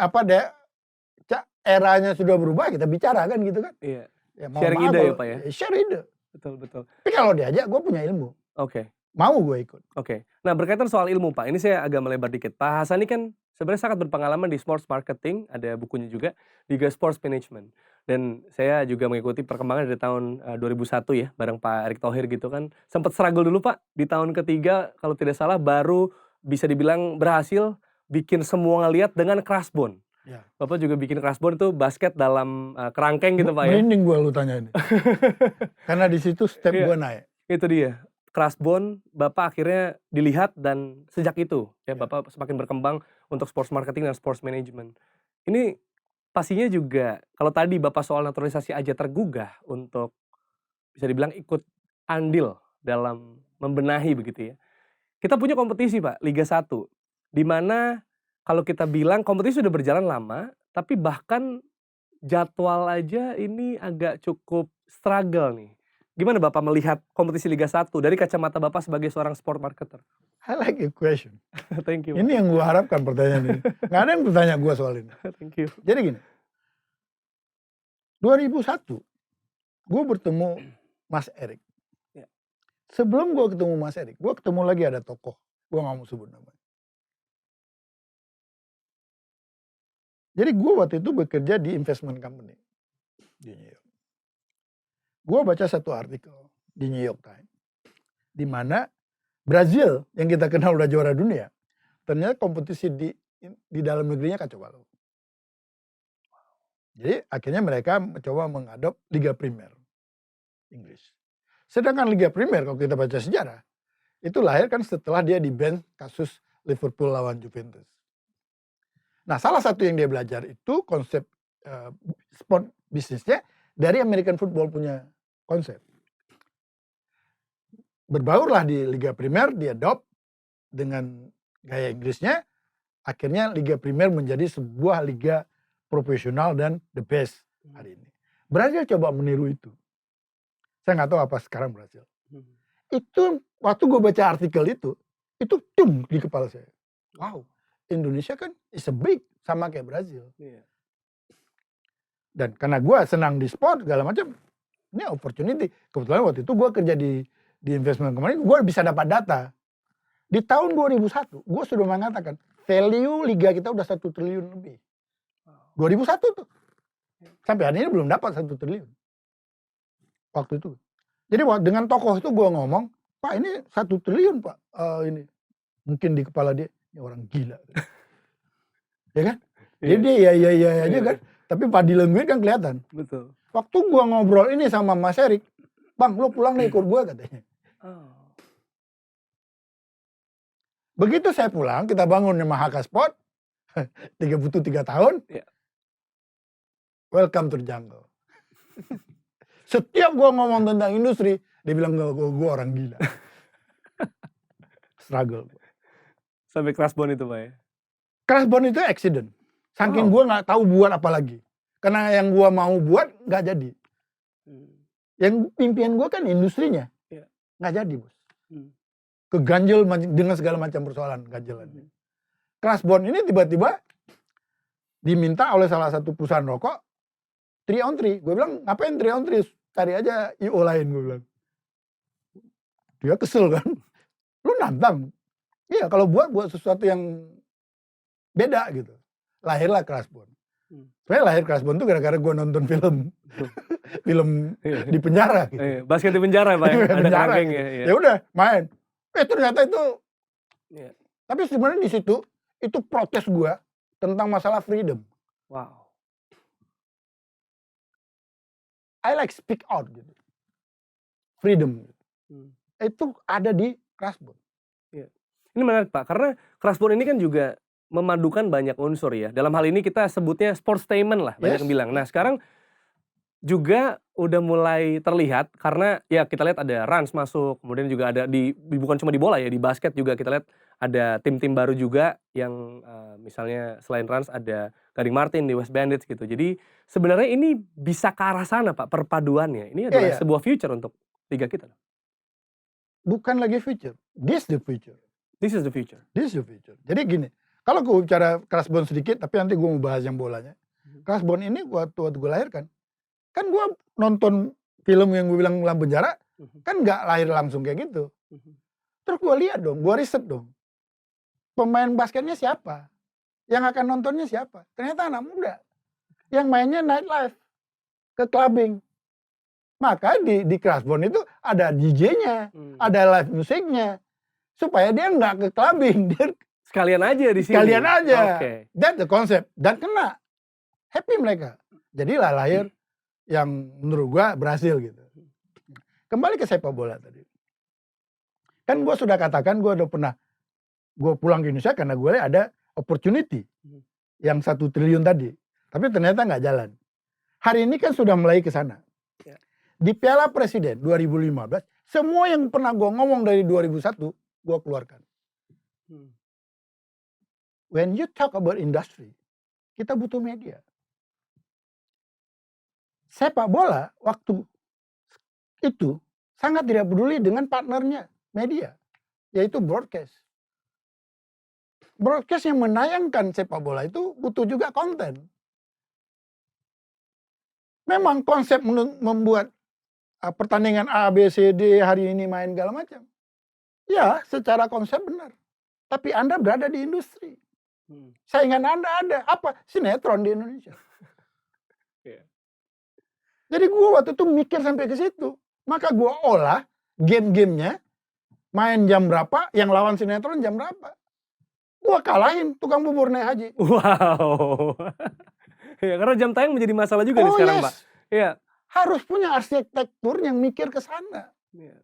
eranya sudah berubah, kita bicara kan gitu kan. Iya. Ya mau Sharing maaf ide ya, kalau Pak, ya? share ide. Betul betul. Tapi kalau diajak gue punya ilmu, Oke. mau gue ikut. Oke. Nah, berkaitan soal ilmu, Pak, ini saya agak melebar dikit. Pak Hasani kan sebenarnya sangat berpengalaman di sports marketing, ada bukunya juga, Liga Sports Management. Dan saya juga mengikuti perkembangan dari tahun 2001 ya, bareng Pak Erick Thohir gitu kan. Sempat struggle dulu, Pak, di tahun ketiga kalau tidak salah baru bisa dibilang berhasil bikin semua ngelihat dengan Krasbon. Ya. Bapak juga bikin Krasbon itu basket dalam kerangkeng gitu, Pak, ya. Merinding gue lu tanya ini. Karena di situ step Iya. gue naik. Itu dia. Krasbon Bapak akhirnya dilihat dan sejak itu ya Bapak semakin berkembang untuk sports marketing dan sports management. Ini pastinya juga kalau tadi Bapak soal naturalisasi aja tergugah untuk bisa dibilang ikut andil dalam membenahi begitu ya. Kita punya kompetisi, Pak, Liga 1. Di mana kalau kita bilang kompetisi sudah berjalan lama, tapi bahkan jadwal aja ini agak cukup struggle nih. Gimana Bapak melihat kompetisi Liga 1 dari kacamata Bapak sebagai seorang sport marketer? I like your question. Thank you. Ini yang gue harapkan pertanyaan ini. Nggak ada yang bertanya gue soal ini. Thank you. Jadi gini, 2001 gue bertemu Mas Erik. Ya. Sebelum gue ketemu Mas Erik, gue ketemu lagi ada tokoh. Gue nggak mau sebut namanya. Jadi gue waktu itu bekerja di investment company di New York. Gue baca satu artikel di New York Times, di mana Brazil yang kita kenal udah juara dunia, ternyata kompetisi di dalam negerinya kacau balau. Jadi akhirnya mereka mencoba mengadop Liga Primer Inggris. Sedangkan Liga Primer kalau kita baca sejarah, itu lahir kan setelah dia di-ban kasus Liverpool lawan Juventus. Nah, salah satu yang dia belajar itu konsep sport bisnisnya dari American football punya konsep. Berbaurlah di Liga Primer, dia adopt dengan gaya Inggrisnya, akhirnya Liga Primer menjadi sebuah liga profesional dan the best hari ini. Brazil coba meniru itu. Saya nggak tahu apa sekarang Brazil. Itu waktu gue baca artikel itu tum di kepala saya. Wow, Indonesia kan is a big sama kayak Brazil. Iya. Dan karena gue senang di sport segala macam, ini opportunity. Kebetulan waktu itu gue kerja di investment company, gue bisa dapat data. Di tahun 2001, gue sudah mengatakan value liga kita udah 1 triliun lebih. 2001 tuh. Sampai hari ini belum dapat 1 triliun. Waktu itu. Jadi dengan tokoh itu gue ngomong, Pak ini 1 triliun Pak. Ini mungkin di kepala dia, ini orang gila. Ya kan? Jadi dia ya aja kan. Tapi body language kan kelihatan. Betul. Waktu gue ngobrol ini sama Mas Erik, Bang lu pulang nih ikut gue katanya. Begitu saya pulang, kita bangun di Mahaka Sport, butuh 3 tahun. Ya. Welcome to the jungle. Setiap gue ngomong tentang industri, dia bilang gue orang gila. Struggle. Sampai Krasbon itu, Pak, ya? Krasbon itu accident. Saking gue nggak tahu buat apa lagi. Karena yang gue mau buat nggak jadi. Yang impian gue kan industrinya. Nggak jadi, Bos. Keganjel dengan segala macam persoalan ganjelannya. Krasbon ini tiba-tiba diminta oleh salah satu perusahaan rokok 3 on 3. Gue bilang ngapain 3 on 3? Cari aja IO lain, gue bilang. Dia kesel kan. Lu nantang. Iya kalau buat sesuatu yang beda gitu. Lahirlah Krasbon. Sebenarnya lahir Krasbon tuh gara-gara gue nonton film di penjara gitu. Basket di penjara, Pak, ya? Ada kerangkeng gitu. ya. Ya udah main. Ternyata itu. Tapi sebenarnya di situ itu protes gue tentang masalah freedom. Wow. I like speak out gitu. Freedom. Itu ada di Krasbon. Ini menarik, Pak, karena Krasbon ini kan juga memadukan banyak unsur ya. Dalam hal ini kita sebutnya sportstainment lah, banyak yang bilang. Nah sekarang juga udah mulai terlihat karena ya kita lihat ada Rans masuk, kemudian juga ada bukan cuma di bola ya, di basket juga kita lihat ada tim-tim baru juga yang misalnya selain Rans ada Gading Martin di West Bandits gitu. Jadi sebenarnya ini bisa ke arah sana, Pak, perpaduannya. Ini adalah sebuah future untuk liga kita. Bukan lagi future, this the future. This is the future. This is the future. Jadi gini, kalau gue bicara Krasbon sedikit, tapi nanti gue mau bahas yang bolanya. Krasbon ini waktu gue lahirkan, Kan gue nonton film yang gue bilang Lampu Penjara, kan nggak lahir langsung kayak gitu. Terus gue lihat dong, gue riset dong. Pemain basketnya siapa? Yang akan nontonnya siapa? Ternyata anak muda. Yang mainnya nightlife, ke clubbing. Maka di Krasbon itu ada DJ-nya, ada live musiknya. Supaya dia nggak ke clubbing, dia Sekalian aja di sini. sekalian aja. Oke. That's the concept. Dan kena. Happy mereka. Jadilah lahir yang menurut gua berhasil gitu. Kembali ke sepak bola tadi. Kan gua sudah katakan gua udah pernah, gua pulang ke Indonesia karena gue ada opportunity. Yang 1 triliun tadi. Tapi ternyata nggak jalan. Hari ini kan sudah mulai ke sana. Ya. Di Piala Presiden 2015, semua yang pernah gua ngomong dari 2001, gua keluarkan. When you talk about industry, kita butuh media. Sepak bola waktu itu sangat tidak peduli dengan partnernya, media, yaitu broadcast. Broadcast yang menayangkan sepak bola itu butuh juga konten. Memang konsep membuat pertandingan A, B, C, D hari ini main segala macam. Ya, secara konsep benar. Tapi Anda berada di industri. Saingan Anda ada. Apa? Sinetron di Indonesia. Jadi gue waktu itu mikir sampai ke situ. Maka gue olah game-gamenya. Main jam berapa, yang lawan sinetron jam berapa. Gue kalahin tukang bubur naik haji. Wow. Ya, karena jam tayang menjadi masalah juga nih sekarang, Pak. Iya. Harus punya arsitektur yang mikir ke sana. Iya.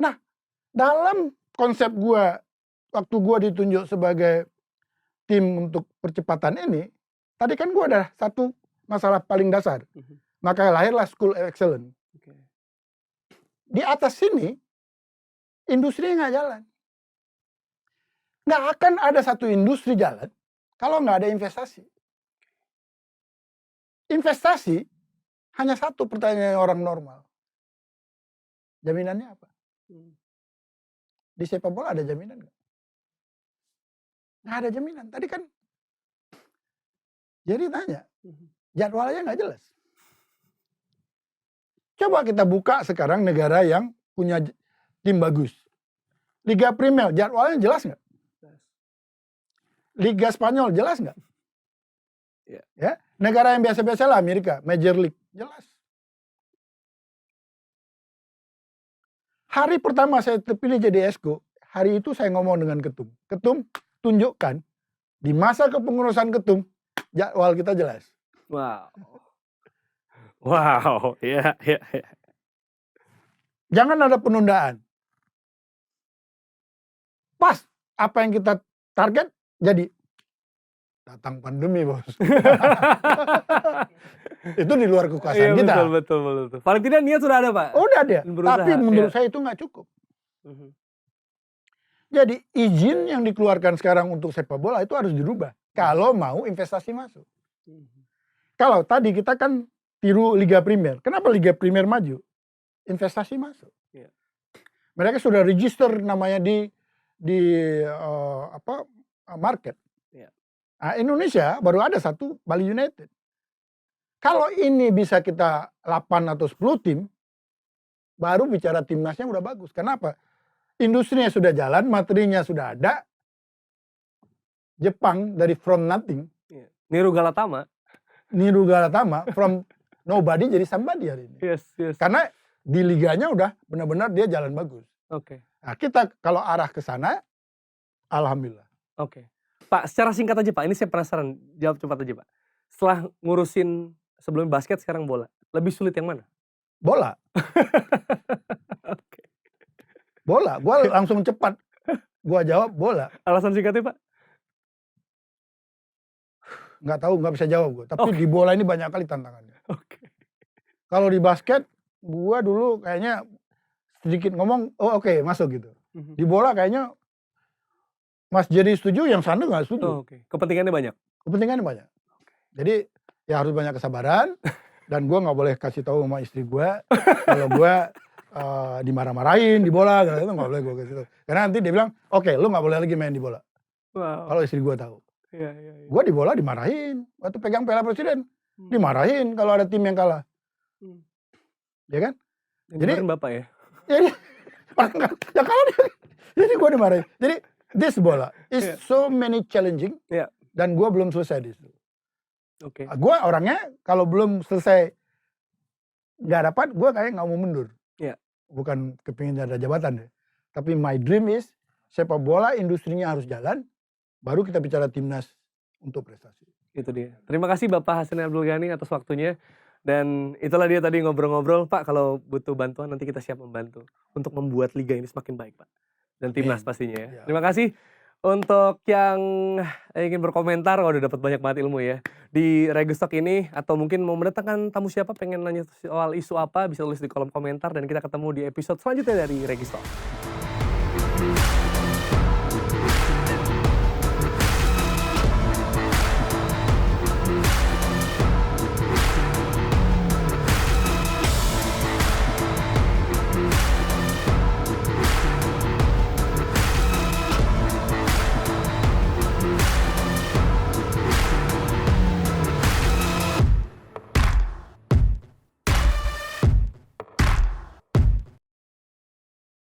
Nah, dalam konsep gue, waktu gue ditunjuk sebagai tim untuk percepatan ini, tadi kan gue ada satu masalah paling dasar. Maka lahirlah School of Excellence. Di atas sini, industri nggak jalan. Nggak akan ada satu industri jalan kalau nggak ada investasi. Investasi hanya satu pertanyaan orang normal. Jaminannya apa? Di sepak bola ada jaminan nggak? Nggak ada jaminan. Tadi kan jadi tanya, jadwalnya nggak jelas. Coba kita buka sekarang negara yang punya tim bagus. Liga Primer, jadwalnya jelas nggak? Liga Spanyol, jelas nggak? Ya, negara yang biasa-biasa lah, Amerika, Major League, jelas. Hari pertama saya terpilih jadi esko, hari itu saya ngomong dengan ketum. Ketum, tunjukkan di masa kepengurusan ketum, jadwal kita jelas. Wow. Wow, ya. Jangan ada penundaan. Pas apa yang kita target jadi. Datang pandemi, bos. Itu di luar kekuasaan kita. Betul. Paling tidak niat sudah ada, Pak. Udah ada. Berusaha, Tapi menurut saya itu nggak cukup. Jadi izin yang dikeluarkan sekarang untuk sepak bola itu harus dirubah. Kalau mau investasi masuk. Kalau tadi kita kan tiru Liga Primer. Kenapa Liga Primer maju? Investasi masuk. Mereka sudah register namanya di market. Nah, Indonesia baru ada satu, Bali United. Kalau ini bisa kita 8 atau 10 tim, baru bicara timnasnya udah bagus. Kenapa? Industrinya sudah jalan, materinya sudah ada. Jepang dari from nothing. Niru Galatama, from nobody jadi somebody hari ini. Yes. Karena di liganya udah benar-benar dia jalan bagus. Oke. Nah, kita kalau arah ke sana, alhamdulillah. Oke. Pak, secara singkat aja Pak, ini saya penasaran, jawab cepat aja Pak. Setelah ngurusin sebelum basket sekarang bola, lebih sulit yang mana? Bola. Oke. Bola, gue langsung cepat. Gue jawab bola. Alasan singkatnya Pak? Nggak tahu, nggak bisa jawab gue. Tapi di bola ini banyak kali tantangannya. Oke. Kalau di basket, gue dulu kayaknya sedikit ngomong, oke, masuk gitu. Di bola kayaknya Mas Jerry setuju, yang sana nggak setuju. Oke. Kepentingannya banyak. Jadi ya harus banyak kesabaran. Dan gue nggak boleh kasih tahu sama istri gue kalau gue dimarah-marahin di bola, gitu nggak boleh gue kasih tahu. Karena nanti dia bilang, oke, lu nggak boleh lagi main di bola. Wow. Kalau istri gue tahu. Iya. Gue di bola dimarahin. Waktu pegang Piala Presiden, dimarahin kalau ada tim yang kalah. Ya kan? Yang Jadi benerin Bapak ya? jadi ya kalau dia, jadi gue dimarahin. Jadi this bola is Iya. so many challenging Iya. dan gue belum selesai di situ. Oke. Gue orangnya kalau belum selesai nggak dapat, gue kayak nggak mau mundur. Iya. Bukan kepingin ada jabatan ya. Tapi my dream is sepak bola industrinya harus jalan, baru kita bicara timnas untuk prestasi. Itu dia. Terima kasih Bapak Hasan Abdul Ghani atas waktunya. Dan itulah dia tadi ngobrol-ngobrol. Pak, kalau butuh bantuan nanti kita siap membantu untuk membuat liga ini semakin baik, Pak. Dan timnas pastinya ya. Ya. Terima kasih untuk yang ingin berkomentar. Udah dapat banyak banget ilmu ya di Registalk ini, atau mungkin mau mendatangkan tamu siapa, pengen nanya soal isu apa, bisa tulis di kolom komentar dan kita ketemu di episode selanjutnya dari Registalk.